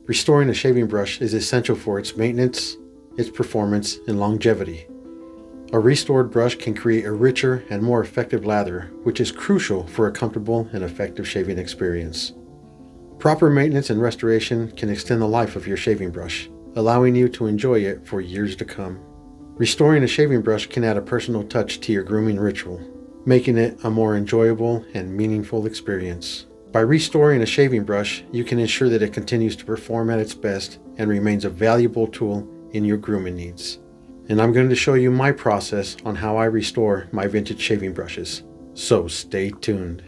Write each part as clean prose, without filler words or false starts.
Restoring a shaving brush is essential for its maintenance, its performance, and longevity. A restored brush can create a richer and more effective lather, which is crucial for a comfortable and effective shaving experience. Proper maintenance and restoration can extend the life of your shaving brush, allowing you to enjoy it for years to come. Restoring a shaving brush can add a personal touch to your grooming ritual, making it a more enjoyable and meaningful experience. By restoring a shaving brush, you can ensure that it continues to perform at its best and remains a valuable tool in your grooming needs. And I'm going to show you my process on how I restore my vintage shaving brushes. So stay tuned.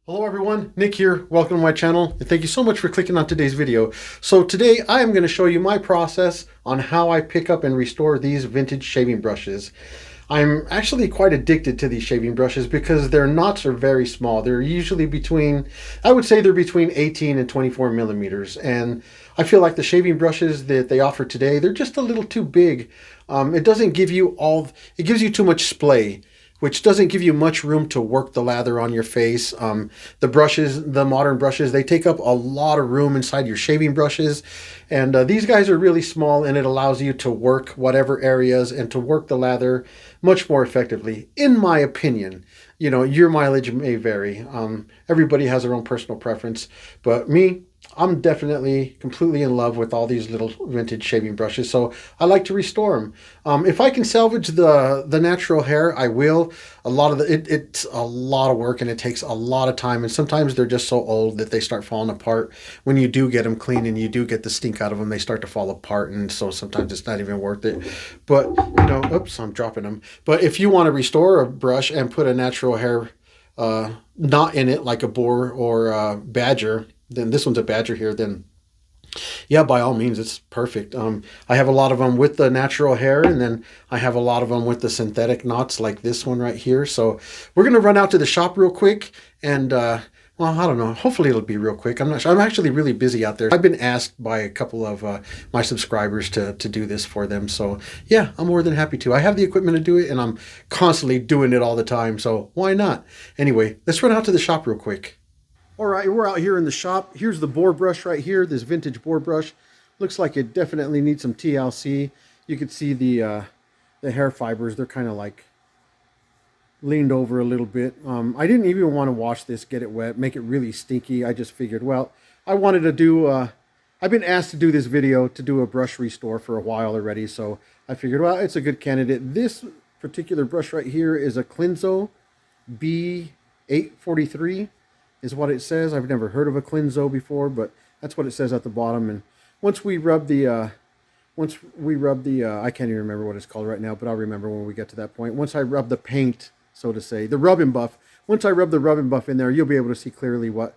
Hello everyone, Nick here. Welcome to my channel and thank you so much for clicking on today's video. So today I am going to show you my process on how I pick up and restore these vintage shaving brushes. I'm actually quite addicted to these shaving brushes because their knots are very small. They're usually between, I would say they're between 18 and 24 millimeters. And I feel like the shaving brushes that they offer today, they're just a little too big. It doesn't give you it gives you too much splay, which doesn't give you much room to work the lather on your face. The modern brushes, they take up a lot of room inside your shaving brushes. And these guys are really small and it allows you to work whatever areas and to work the lather much more effectively, in my opinion. You know, your mileage may vary. Everybody has their own personal preference, but I'm definitely completely in love with all these little vintage shaving brushes, so I like to restore them. If I can salvage the natural hair, I will. It's a lot of work and it takes a lot of time, and sometimes they're just so old that they start falling apart. When you do get them clean and you do get the stink out of them, they start to fall apart, and so sometimes it's not even worth it. But, you know, oops, I'm dropping them. But if you want to restore a brush and put a natural hair knot in it, like a boar or a badger, then this one's a badger here, then yeah, by all means, it's perfect. I have a lot of them with the natural hair, and then I have a lot of them with the synthetic knots like this one right here. So we're going to run out to the shop real quick and, well, I don't know. Hopefully it'll be real quick. I'm not sure. I'm actually really busy out there. I've been asked by a couple of my subscribers to do this for them. So yeah, I'm more than happy to. I have the equipment to do it and I'm constantly doing it all the time. So why not? Anyway, let's run out to the shop real quick. All right, we're out here in the shop. Here's the boar brush right here, this vintage boar brush. Looks like it definitely needs some TLC. You can see the hair fibers, they're kind of like leaned over a little bit. I didn't even want to wash this, get it wet, make it really stinky. I just figured, well, I wanted to do, I've been asked to do this video to do a brush restore for a while already, so I figured, well, it's a good candidate. This particular brush right here is a Cleanso B843. Is what it says. I've never heard of a Cleanso before, but that's what it says at the bottom. And once we rub the I can't even remember what it's called right now, but I'll remember when we get to that point. Once I rub the paint, so to say, the rub and buff, once I rub the rub and buff in there, you'll be able to see clearly what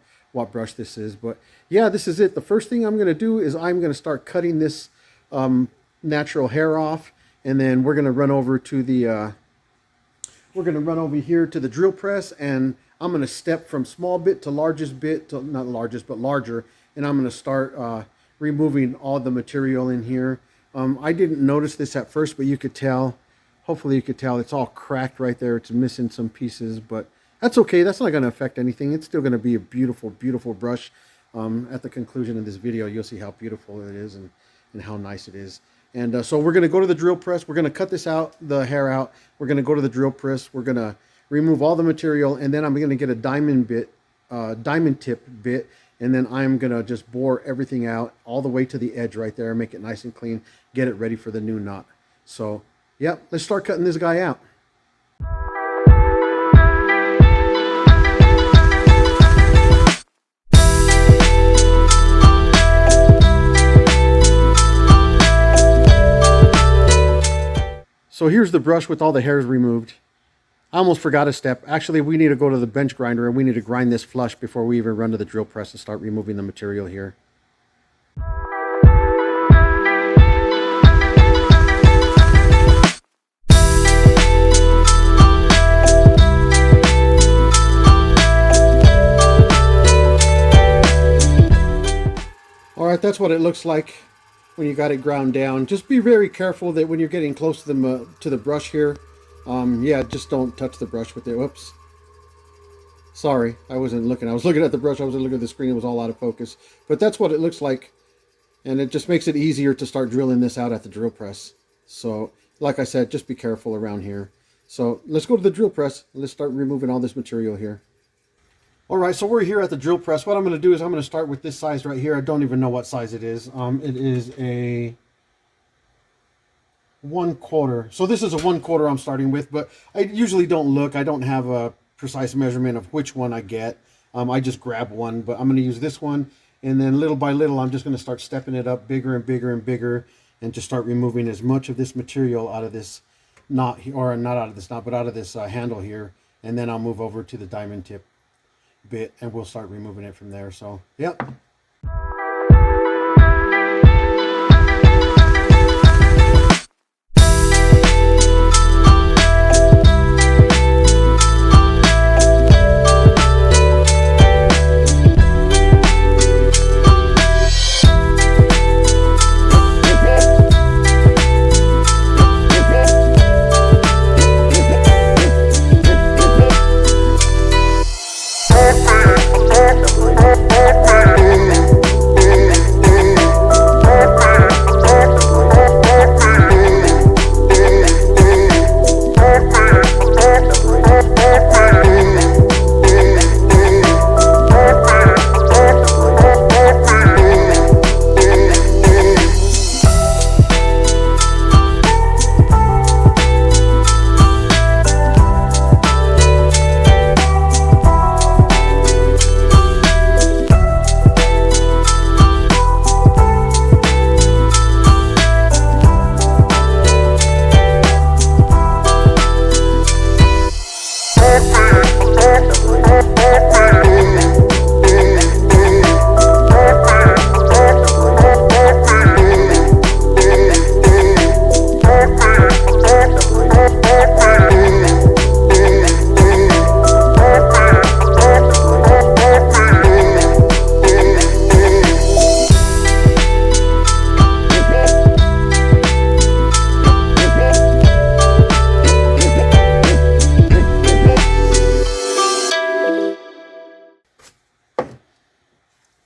brush this is. But yeah, this is it. The first thing I'm going to do is I'm going to start cutting this natural hair off, and then we're going to run over to the here to the drill press, and I'm going to step from small bit to largest bit, to not largest, but larger, and I'm going to start removing all the material in here. I didn't notice this at first, but you could tell, hopefully you could tell, it's all cracked right there. It's missing some pieces, but that's okay. That's not going to affect anything. It's still going to be a beautiful, beautiful brush. At the conclusion of this video, you'll see how beautiful it is and how nice it is. And so we're going to go to the drill press. We're going to cut this out, the hair out. We're going to go to the drill press. We're going to remove all the material, and then I'm going to get a diamond tip bit, and then I'm going to just bore everything out all the way to the edge right there, make it nice and clean, get it ready for the new knot. So, yeah, let's start cutting this guy out. So here's the brush with all the hairs removed. I almost forgot a step. Actually, we need to go to the bench grinder and we need to grind this flush before we even run to the drill press and start removing the material here. All right, that's what it looks like when you got it ground down. Just be very careful that when you're getting close to the brush here, Yeah, just don't touch the brush with it. Whoops. Sorry, I wasn't looking. I was looking at the brush. I wasn't looking at the screen. It was all out of focus. But that's what it looks like. And it just makes it easier to start drilling this out at the drill press. So, like I said, just be careful around here. So, let's go to the drill press. Let's start removing all this material here. Alright, so we're here at the drill press. What I'm going to do is I'm going to start with this size right here. I don't even know what size it is. It is a 1/4. So this is a 1/4 I'm starting with, but I usually don't look. I don't have a precise measurement of which one I get. I just grab one, but I'm going to use this one, and then little by little I'm just going to start stepping it up bigger and bigger and bigger, and just start removing as much of this material out of this knot, or not out of this knot, but out of this handle here, and then I'll move over to the diamond tip bit and we'll start removing it from there. So yep.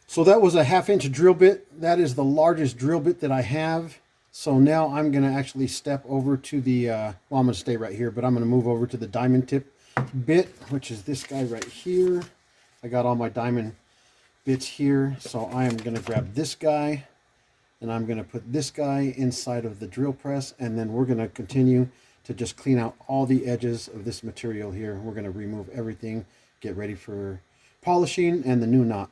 So that was a 1/2 inch drill bit. That is the largest drill bit that I have. So now I'm going to actually step over to the, well, I'm going to stay right here, but I'm going to move over to the diamond tip bit, which is this guy right here. I got all my diamond bits here. So I am going to grab this guy, and I'm going to put this guy inside of the drill press, and then we're going to continue to just clean out all the edges of this material here. We're going to remove everything, get ready for polishing and the new knot.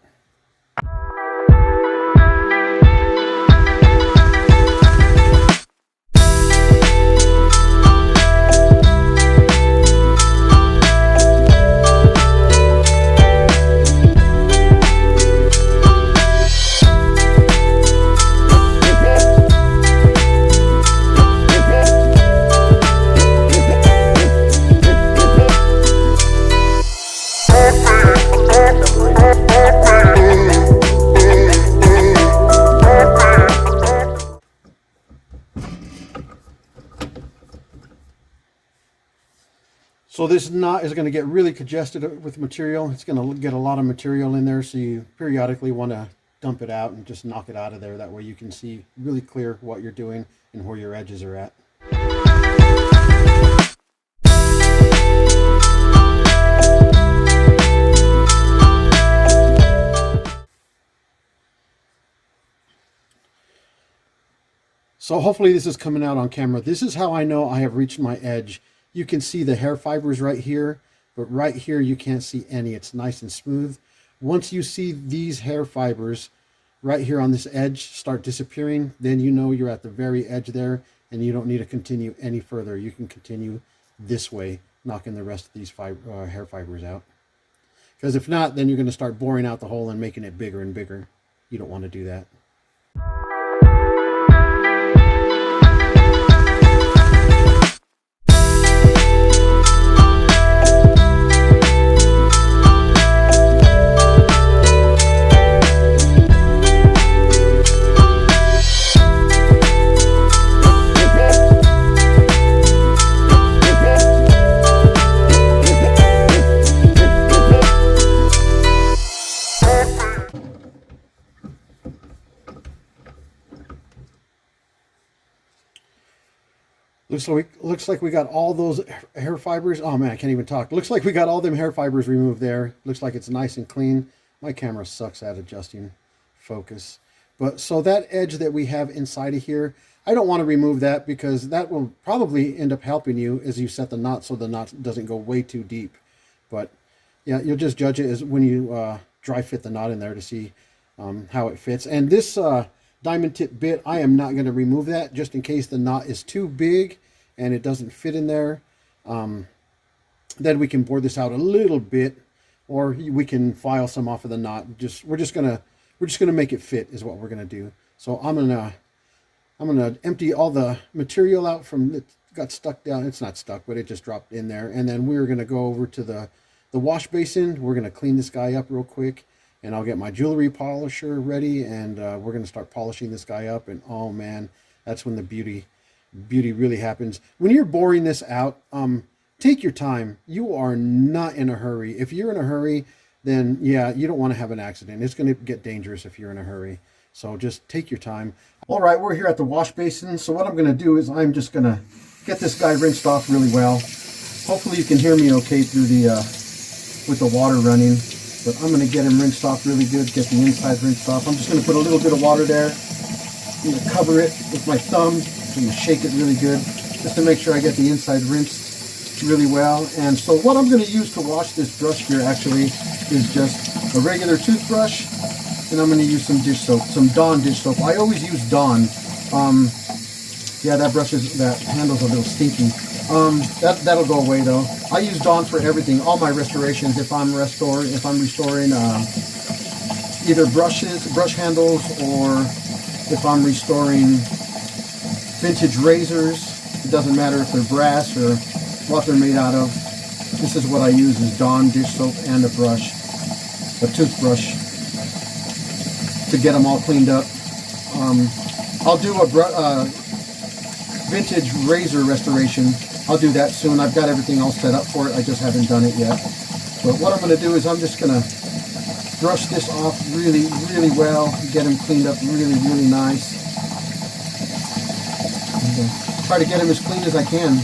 So this knot is going to get really congested with material. It's going to get a lot of material in there, so you periodically want to dump it out and just knock it out of there. That way you can see really clear what you're doing and where your edges are at. So hopefully this is coming out on camera. This is how I know I have reached my edge. You can see the hair fibers right here, but right here you can't see any. It's nice and smooth. Once you see these hair fibers right here on this edge start disappearing, then you know you're at the very edge there, and you don't need to continue any further. You can continue this way, knocking the rest of these hair fibers out. Because if not, then you're going to start boring out the hole and making it bigger and bigger. You don't want to do that. so it looks like we got all those hair fibers. Oh man, I can't even talk. Looks like we got all them hair fibers removed there. Looks like it's nice and clean. My camera sucks at adjusting focus. But so that edge that we have inside of here, I don't want to remove that because that will probably end up helping you as you set the knot so the knot doesn't go way too deep. But yeah, you'll just judge it as when you dry fit the knot in there to see how it fits. And this diamond tip bit, I am not going to remove that just in case the knot is too big and it doesn't fit in there. Then we can bore this out a little bit, or we can file some off of the knot. We're just gonna make it fit is what we're gonna do. So I'm gonna empty all the material out from it. Got stuck down. It's not stuck, but it just dropped in there. And then we're gonna go over to the wash basin. We're gonna clean this guy up real quick, and I'll get my jewelry polisher ready, and we're gonna start polishing this guy up. And oh man, that's when the beauty really happens. When you're boring this out, take your time. You are not in a hurry. If you're in a hurry, then yeah, you don't want to have an accident. It's going to get dangerous if you're in a hurry. So just take your time. All right, we're here at the wash basin. So what I'm going to do is I'm just going to get this guy rinsed off really well. Hopefully you can hear me okay through the with the water running. But I'm going to get him rinsed off really good, get the inside rinsed off. I'm just going to put a little bit of water there. I'm going to cover it with my thumb. I'm going to shake it really good just to make sure I get the inside rinsed really well. And so what I'm going to use to wash this brush here actually is just a regular toothbrush, and I'm going to use some dish soap, some Dawn dish soap. I always use Dawn. Yeah, that handle's a little stinky. That'll go away though. I use Dawn for everything, all my restorations. If I'm restoring either brush handles, or if I'm restoring vintage razors, it doesn't matter if they're brass or what they're made out of. This is what I use, is Dawn dish soap and a toothbrush to get them all cleaned up. I'll do a vintage razor restoration. I'll do that soon. I've got everything all set up for it. I just haven't done it yet. But what I'm going to do is I'm just going to brush this off really well, get them cleaned up really nice. And, try to get them as clean as I can.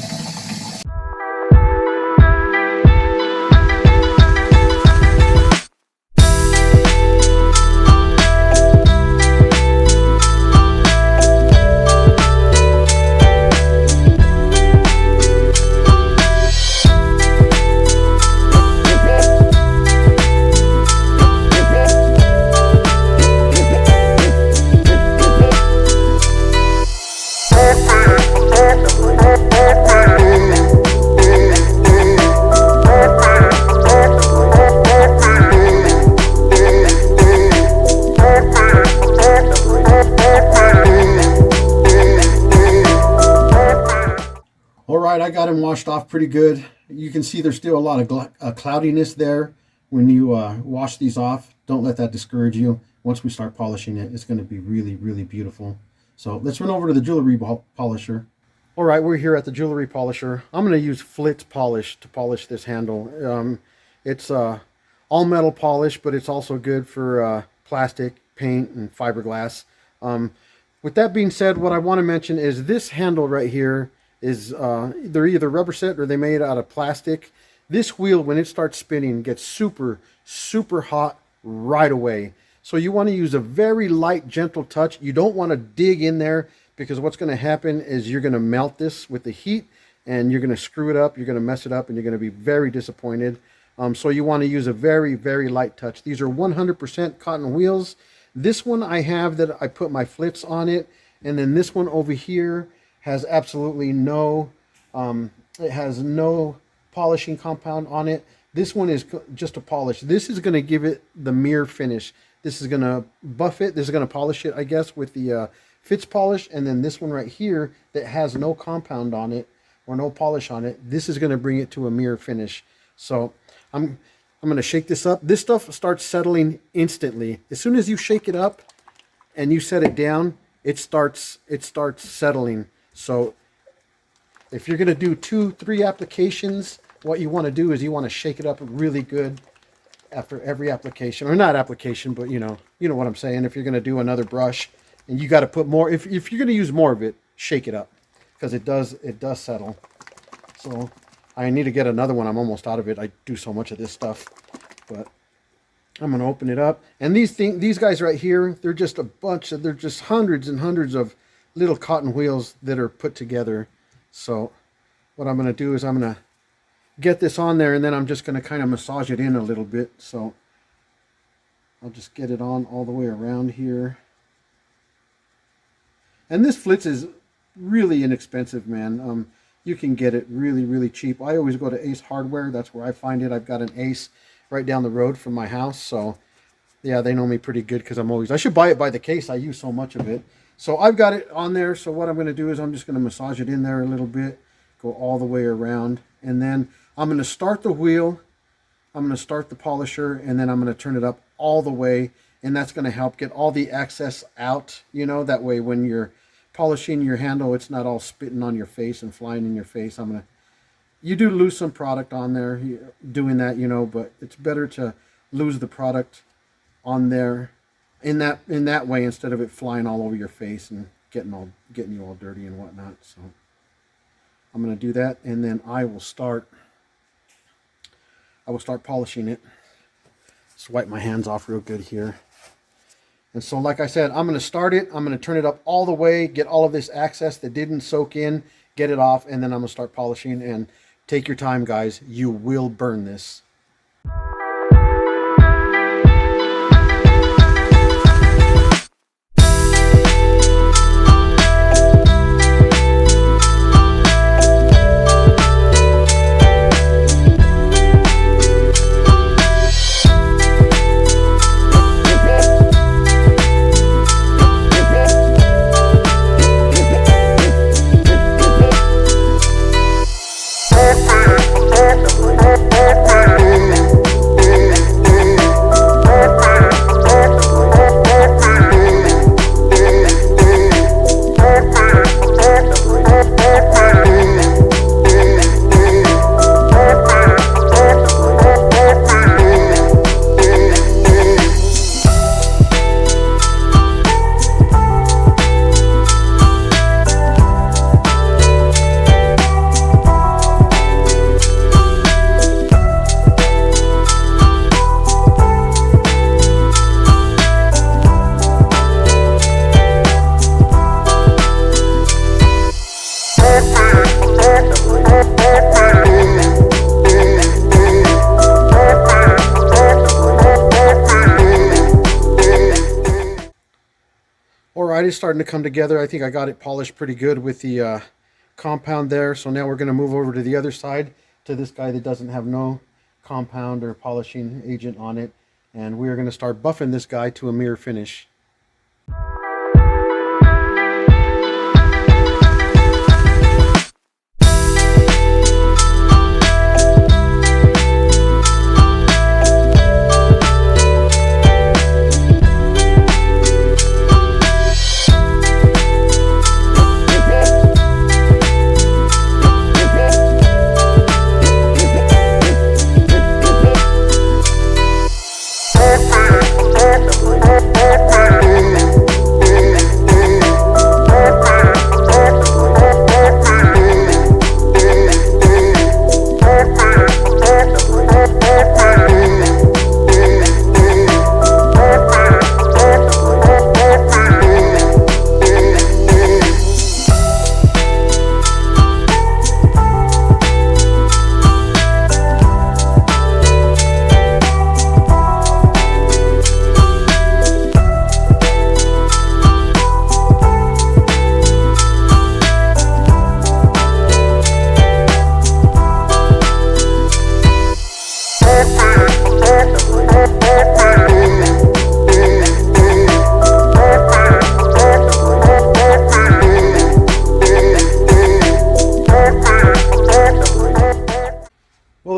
I got him washed off pretty good. You can see there's still a lot of cloudiness there when you wash these off. Don't let that discourage you. Once we start polishing it, it's going to be really beautiful. So let's run over to the jewelry polisher. All right, we're here at the jewelry polisher. I'm going to use Flitz polish to polish this handle. It's all metal polish, but it's also good for plastic, paint, and fiberglass. With that being said, what I want to mention is this handle right here is they're either rubber set or they made out of plastic. This wheel, when it starts spinning, gets super hot right away. So you want to use a very light, gentle touch. You don't want to dig in there, because what's going to happen is you're going to melt this with the heat, and you're going to screw it up, you're going to mess it up, and you're going to be very disappointed. So you want to use a very light touch. These are 100% cotton wheels. This one I have that I put my Flitz on it, and then this one over here has absolutely no, it has no polishing compound on it. This one is just a polish. This is going to give it the mirror finish. This is going to buff it. This is going to polish it, I guess, with the Fitz polish. And then this one right here that has no compound on it or no polish on it, this is going to bring it to a mirror finish. So I'm going to shake this up. This stuff starts settling instantly. As soon as you shake it up and you set it down, it starts settling. So if you're going to do 2-3 applications, what you want to do is you want to shake it up really good after every application, or not application, but you know what I'm saying. If you're going to do another brush and you got to put more, if you're going to use more of it, shake it up. because it does settle. So I need to get another one. I'm almost out of it. I do so much of this stuff, but I'm going to open it up. And these guys right here, they're just they're just hundreds and hundreds of little cotton wheels that are put together. So what I'm going to do is I'm going to get this on there, and then I'm just going to kind of massage it in a little bit. So I'll just get it on all the way around here. And this Flitz is really inexpensive, man. You can get it really, really cheap. I always go to Ace Hardware. That's where I find it. I've got an Ace right down the road from my house. So yeah, they know me pretty good because I should buy it by the case. I use so much of it. So I've got it on there. So what I'm going to do is I'm just going to massage it in there a little bit, go all the way around. And then I'm going to start the wheel. I'm going to start the polisher, and then I'm going to turn it up all the way. And that's going to help get all the excess out, you know, that way when you're polishing your handle, it's not all spitting on your face and flying in your face. You do lose some product on there doing that, you know, but it's better to lose the product on there in that way instead of it flying all over your face and getting you all dirty and whatnot. So I'm going to do that, and then I will start polishing it. Just wipe my hands off real good here. And so, like I said, I'm going to start it. I'm going to turn it up all the way, get all of this excess that didn't soak in, get it off, and then I'm going to start polishing. And take your time, guys. You will burn this. Alright, it's starting to come together. I think I got it polished pretty good with the compound there. So now we're going to move over to the other side, to this guy that doesn't have no compound or polishing agent on it. And we're going to start buffing this guy to a mirror finish.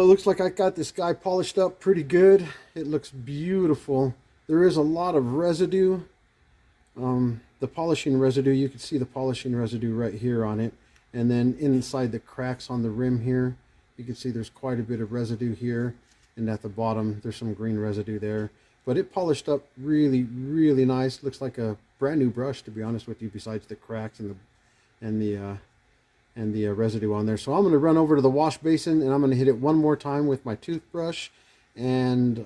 Looks like I got this guy polished up pretty good. It looks beautiful. There is a lot of residue. The polishing residue, you can see the polishing residue right here on it. And then inside the cracks on the rim here, you can see there's quite a bit of residue here. And at the bottom, there's some green residue there. But it polished up really, really nice. Looks like a brand new brush, to be honest with you, besides the cracks and the and the residue on there. So I'm going to run over to the wash basin and I'm going to hit it one more time with my toothbrush and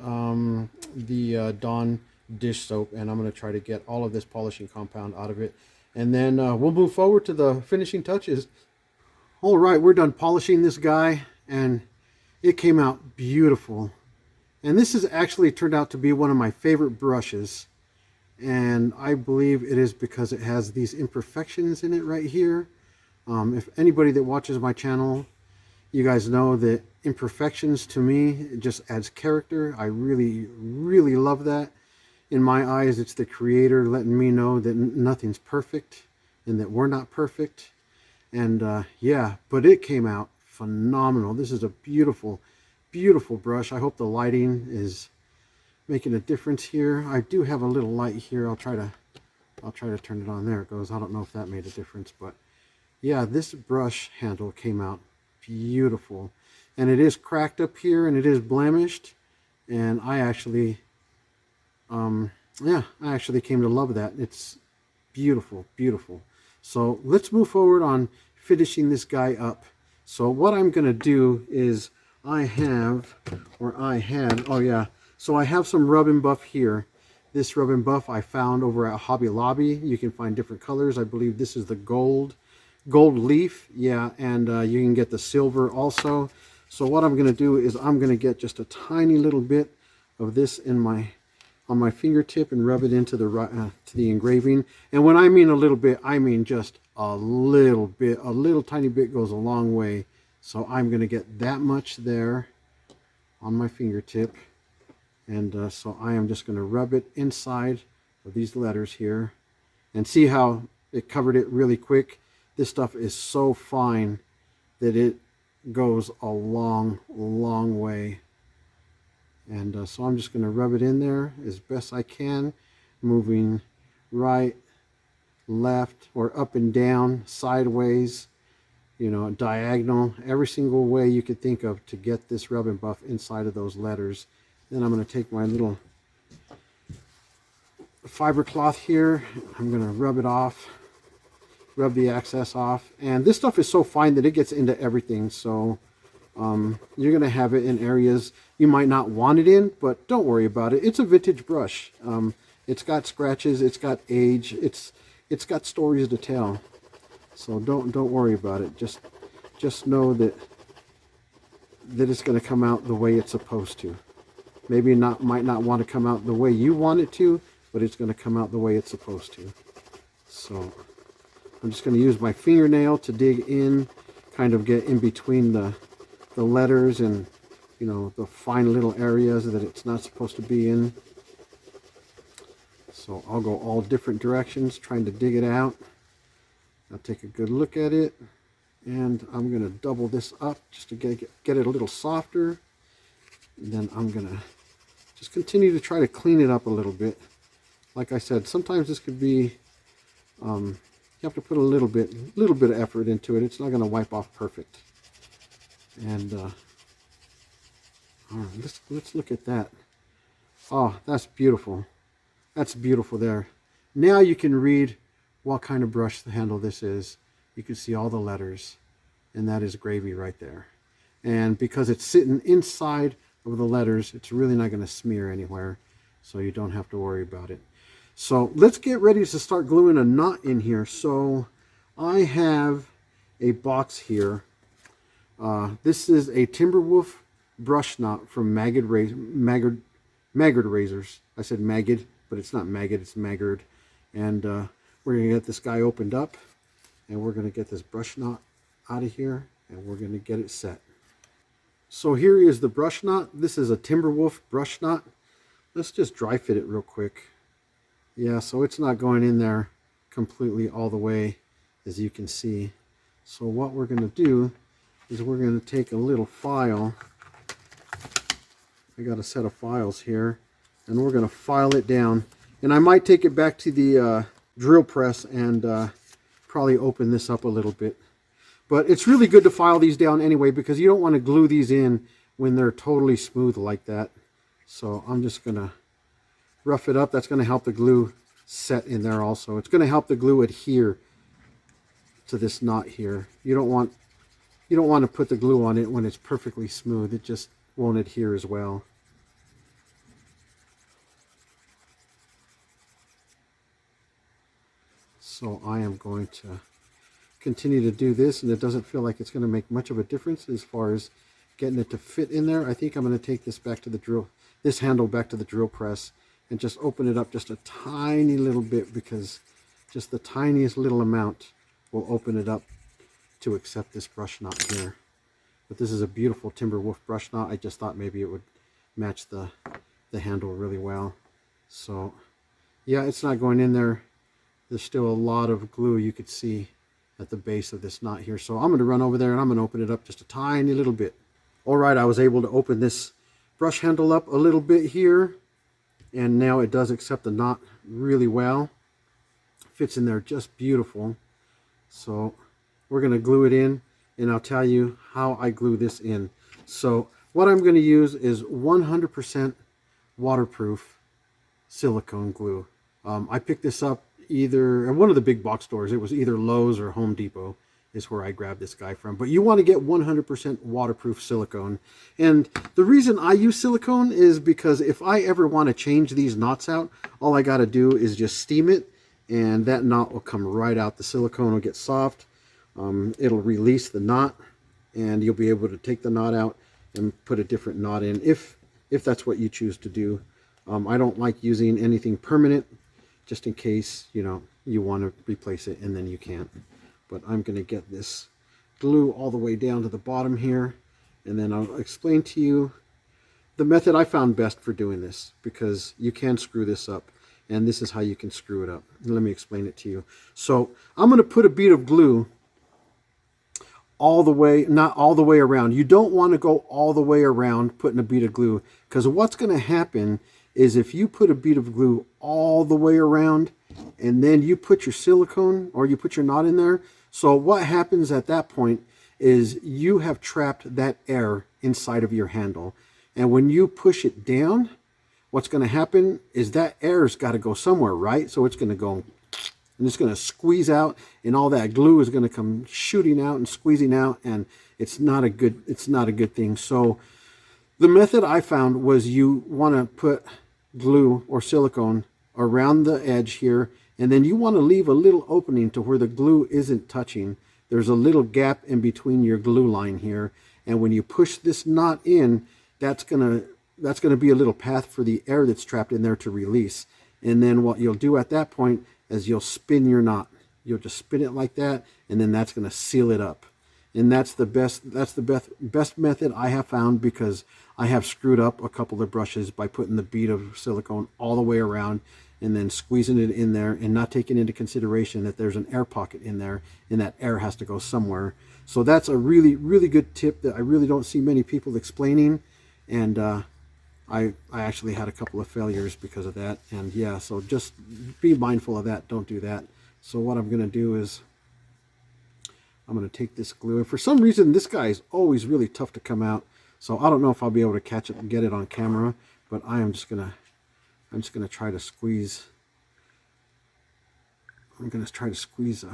the Dawn dish soap, and I'm going to try to get all of this polishing compound out of it, and then we'll move forward to the finishing touches. All right, we're done polishing this guy and it came out beautiful. And this has actually turned out to be one of my favorite brushes, and I believe it is because it has these imperfections in it right here. If anybody that watches my channel, you guys know that imperfections to me, it just adds character. I really, really love that. In my eyes, it's the creator letting me know that nothing's perfect and that we're not perfect. And yeah, but it came out phenomenal. This is a beautiful, beautiful brush. I hope the lighting is making a difference here. I do have a little light here. I'll try to turn it on. There it goes. I don't know if that made a difference, but yeah, this brush handle came out beautiful. And it is cracked up here and it is blemished. And I actually, yeah, I actually came to love that. It's beautiful, beautiful. So let's move forward on finishing this guy up. So what I'm going to do is I have, or I had, oh yeah, so I have some Rub and Buff here. This Rub and Buff I found over at Hobby Lobby. You can find different colors. I believe this is the gold leaf, yeah, and you can get the silver also. So what I'm going to do is I'm going to get just a tiny little bit of this in on my fingertip and rub it into to the engraving. And when I mean a little bit, I mean just a little bit. A little tiny bit goes a long way. So I'm going to get that much there on my fingertip. And so I am just going to rub it inside of these letters here. And see how it covered it really quick. This stuff is so fine that it goes a long, long way. And so I'm just going to rub it in there as best I can, moving right, left, or up and down, sideways, you know, diagonal, every single way you could think of to get this Rub and Buff inside of those letters. Then I'm going to take my little fiber cloth here. I'm going to rub it off, rub the excess off. And this stuff is so fine that it gets into everything. So you're going to have it in areas you might not want it in, but don't worry about it. It's a vintage brush. It's got scratches, it's got age, it's got stories to tell. So don't worry about it. Just know that it's going to come out the way it's supposed to. Maybe might not want to come out the way you want it to, but it's going to come out the way it's supposed to. So I'm just going to use my fingernail to dig in, kind of get in between the letters and, you know, the fine little areas that it's not supposed to be in. So I'll go all different directions trying to dig it out. I'll take a good look at it, and I'm going to double this up just to get it a little softer. And then I'm going to just continue to try to clean it up a little bit. Like I said, sometimes this could be, you have to put a little bit of effort into it. It's not going to wipe off perfect. And all right, let's look at that. Oh, that's beautiful. That's beautiful there. Now you can read what kind of brush the handle this is. You can see all the letters, and that is gravy right there. And because it's sitting inside of the letters, it's really not going to smear anywhere, so you don't have to worry about it. So let's get ready to start gluing a knot in here. So I have a box here. This is a Timberwolf brush knot from Maggard Razors. I said Maggard, but it's not Maggard, it's Maggard. And we're going to get this guy opened up, and we're going to get this brush knot out of here, and we're going to get it set. So here is the brush knot. This is a Timberwolf brush knot. Let's just dry fit it real quick. Yeah, so it's not going in there completely all the way, as you can see. So what we're going to do is we're going to take a little file. I got a set of files here, and we're going to file it down. And I might take it back to the drill press and probably open this up a little bit. But it's really good to file these down anyway, because you don't want to glue these in when they're totally smooth like that. So I'm just going to rough it up. That's going to help the glue set in there also. It's going to help the glue adhere to this knot here. You don't want to put the glue on it when it's perfectly smooth. It just won't adhere as well. So I am going to continue to do this, and it doesn't feel like it's going to make much of a difference as far as getting it to fit in there. I think I'm going to take this back to the drill, this handle back to the drill press, and just open it up just a tiny little bit, because just the tiniest little amount will open it up to accept this brush knot here. But this is a beautiful Timberwolf brush knot. I just thought maybe it would match the handle really well. So yeah, it's not going in there. There's still a lot of glue you could see at the base of this knot here. So I'm going to run over there and I'm going to open it up just a tiny little bit. All right, I was able to open this brush handle up a little bit here, and now it does accept the knot really well. Fits in there just beautiful. So we're going to glue it in, and I'll tell you how I glue this in. So what I'm going to use is 100% waterproof silicone glue. I picked this up either at one of the big box stores. It was either Lowe's or Home Depot is where I grabbed this guy from. But you want to get 100% waterproof silicone. And the reason I use silicone is because if I ever want to change these knots out, all I got to do is just steam it, and that knot will come right out. The silicone will get soft. It'll release the knot, and you'll be able to take the knot out and put a different knot in if that's what you choose to do. I don't like using anything permanent, just in case, you know, you want to replace it and then you can't. But I'm going to get this glue all the way down to the bottom here, and then I'll explain to you the method I found best for doing this, because you can screw this up, and this is how you can screw it up. Let me explain it to you. So I'm going to put a bead of glue all the way, not all the way around. You don't want to go all the way around putting a bead of glue, because what's going to happen is if you put a bead of glue all the way around and then you put your silicone or you put your knot in there, so what happens at that point is you have trapped that air inside of your handle. And when you push it down, what's going to happen is that air's got to go somewhere, right? So it's going to go and it's going to squeeze out, and all that glue is going to come shooting out and squeezing out, and it's not a good thing. So the method I found was you want to put glue or silicone around the edge here, and then you want to leave a little opening to where the glue isn't touching. There's a little gap in between your glue line here, and when you push this knot in, that's gonna be a little path for the air that's trapped in there to release. And then what you'll do at that point is you'll spin your knot. You'll just spin it like that, and then that's going to seal it up. And that's the best method I have found, because I have screwed up a couple of brushes by putting the bead of silicone all the way around and then squeezing it in there and not taking into consideration that there's an air pocket in there, and that air has to go somewhere. So that's a really, really good tip that I really don't see many people explaining. And I actually had a couple of failures because of that. And yeah, so just be mindful of that. Don't do that. So what I'm going to do is I'm going to take this glue, and for some reason this guy is always really tough to come out. So I don't know if I'll be able to catch it and get it on camera, but I'm just gonna try to squeeze. I'm gonna try to squeeze.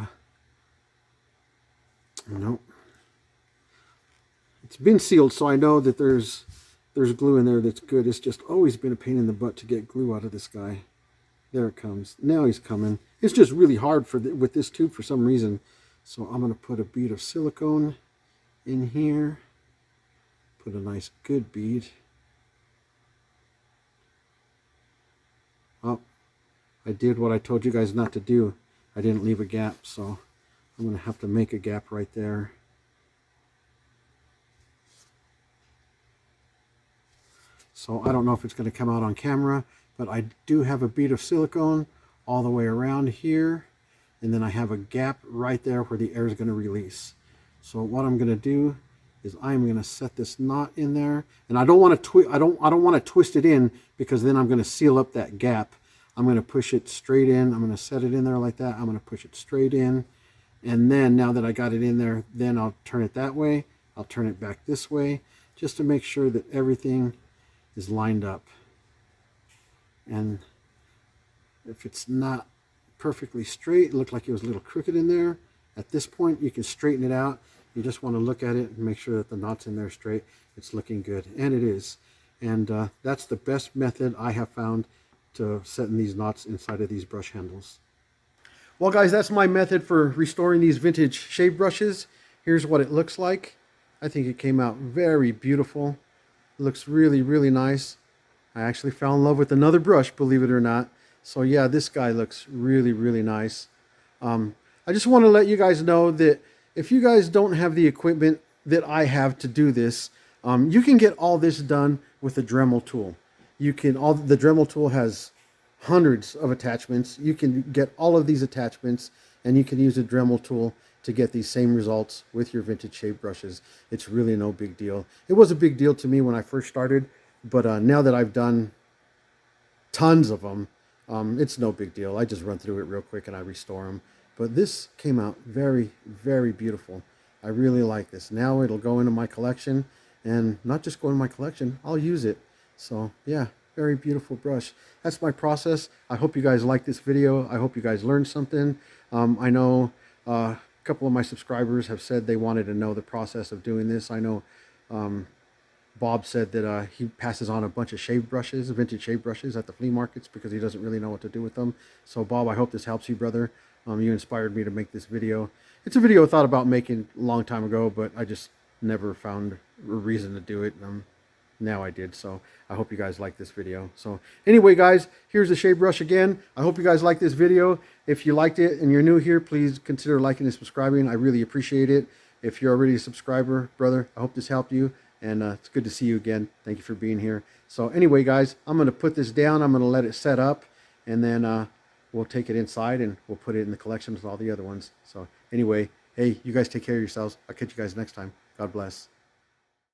Nope. It's been sealed, so I know that there's glue in there that's good. It's just always been a pain in the butt to get glue out of this guy. There it comes. Now he's coming. It's just really hard with this tube for some reason. So I'm going to put a bead of silicone in here. Put a nice good bead. Oh, I did what I told you guys not to do. I didn't leave a gap, so I'm going to have to make a gap right there. So I don't know if it's going to come out on camera, but I do have a bead of silicone all the way around here. And then I have a gap right there where the air is going to release. So what I'm going to do is I'm going to set this knot in there, and I don't want to I don't want to twist it in, because then I'm going to seal up that gap. I'm going to push it straight in. I'm going to set it in there like that. I'm going to push it straight in, and then now that I got it in there, then I'll turn it that way. I'll turn it back this way, just to make sure that everything is lined up. And if it's not perfectly straight, it looked like it was a little crooked in there, At this point, you can straighten it out. You just want to look at it and make sure that the knot's in there straight. It's looking good, and it is. And that's the best method I have found to setting these knots inside of these brush handles. Well, guys, that's my method for restoring these vintage shave brushes. Here's what it looks like. I think it came out very beautiful. It looks really, really nice. I actually fell in love with another brush, believe it or not. So yeah, this guy looks really, really nice. I just want to let you guys know that if you guys don't have the equipment that I have to do this, you can get all this done with the Dremel tool. The Dremel tool has hundreds of attachments. You can get all of these attachments, and you can use a Dremel tool to get these same results with your vintage shave brushes. It's really no big deal. It was a big deal to me when I first started, but now that I've done tons of them, it's no big deal. I just run through it real quick and I restore them. But this came out very, very beautiful. I really like this. Now it'll go into my collection, and not just go in my collection, I'll use it. So yeah, very beautiful brush. That's my process. I hope you guys like this video. I hope you guys learned something. I know a couple of my subscribers have said they wanted to know the process of doing this. I know Bob said that he passes on a bunch of shave brushes, vintage shave brushes at the flea markets because he doesn't really know what to do with them. So Bob, I hope this helps you, brother. You inspired me to make this video. It's a video I thought about making a long time ago, but I just never found a reason to do it. Now I did, so I hope you guys like this video. So anyway, guys, here's the shave brush again. I hope you guys like this video. If you liked it and you're new here, please consider liking and subscribing. I really appreciate it. If you're already a subscriber, brother, I hope this helped you. And it's good to see you again. Thank you for being here. So anyway, guys, I'm going to put this down. I'm going to let it set up, and then we'll take it inside and we'll put it in the collection with all the other ones. So anyway, hey, you guys take care of yourselves. I'll catch you guys next time. God bless.